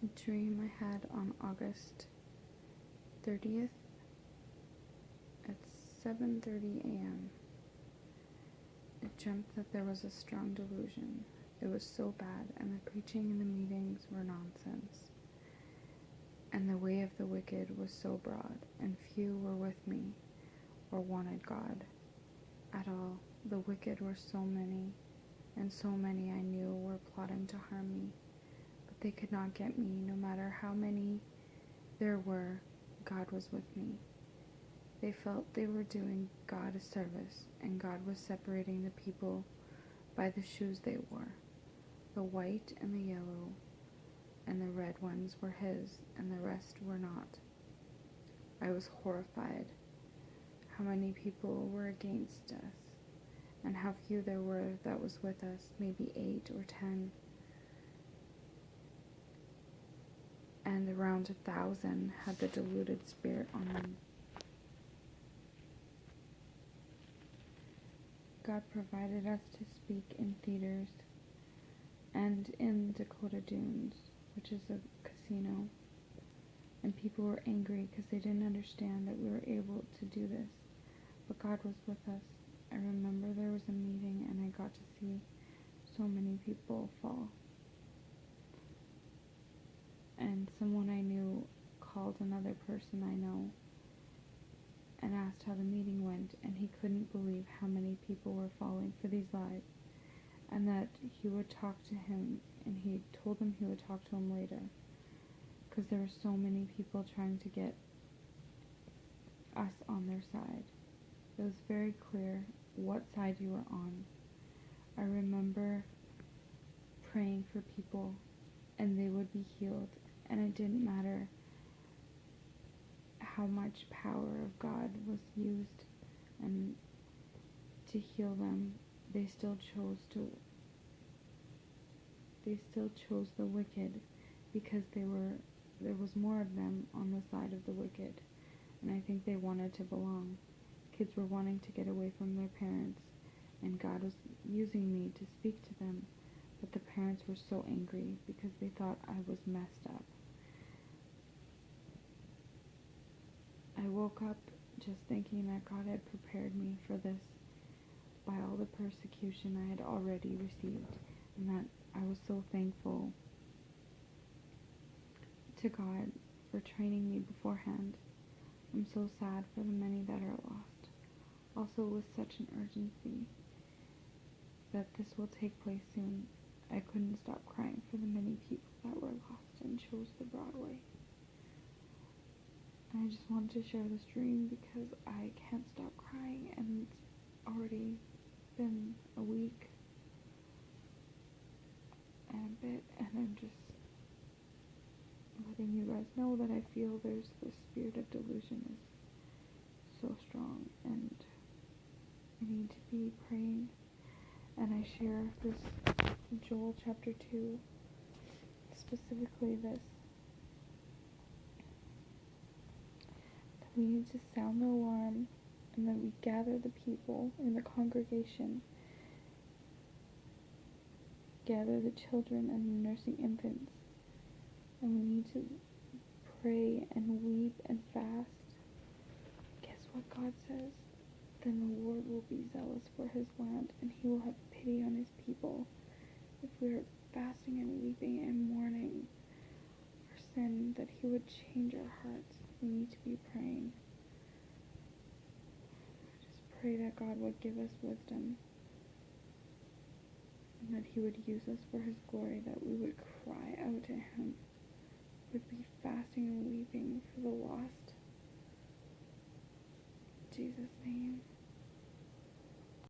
A dream I had on August 30th at 7:30 a.m. It dreamt that there was a strong delusion. It was so bad, and the preaching in the meetings were nonsense. And the way of the wicked was so broad, and few were with me or wanted God at all. The wicked were so many, and so many I knew were plotting to harm me. But they could not get me, no matter how many there were. God was with me. They felt they were doing God a service, and God was separating the people by the shoes they wore. The white and the yellow and the red ones were his, and the rest were not. I was horrified. How many people were against us, and how few there were that was with us, maybe 8 or 10. And around 1,000 had the deluded spirit on them. God provided us to speak in theaters and in Dakota Dunes, which is a casino, and people were angry because they didn't understand that we were able to do this, but God was with us. I remember there was a meeting and I got to see so many people fall, and someone I knew called another person I know and asked how the meeting went, and he couldn't believe how many people were falling for these lies, and that he would talk to him, and he told him he would talk to him later, because there were so many people trying to get us on their side. It was very clear what side you were on. I remember praying for people, and they would be healed, and it didn't matter how much power of God was used and to heal them. They still chose the wicked, because there was more of them on the side of the wicked, and I think they wanted to belong. Kids were wanting to get away from their parents, and God was using me to speak to them, but the parents were so angry because they thought I was messed up. I woke up just thinking that God had prepared me for this by all the persecution I had already received, and that I was so thankful to God for training me beforehand. I'm so sad for the many that are lost. Also, with such an urgency that this will take place soon, I couldn't stop crying for the many people that were lost and chose the broad way. And I just wanted to share this dream because I can't stop crying, and it's already been a week and a bit, and I'm just letting you guys know that I feel there's the spirit of delusion is so strong, and I need to be praying. And I share this Joel chapter 2, specifically this, that we need to sound the alarm, and that we gather the people in the congregation, gather the children and the nursing infants, and we need to pray and weep and fast. Guess what God says? Then the Lord will be zealous for his land, and he will have pity on his people. If we are fasting and weeping and mourning for sin, that he would change our hearts. We need to be praying. Just pray that God would give us wisdom, and that he would use us for his glory, that we would cry out to him, would be fasting and weeping for the lost. In Jesus' name.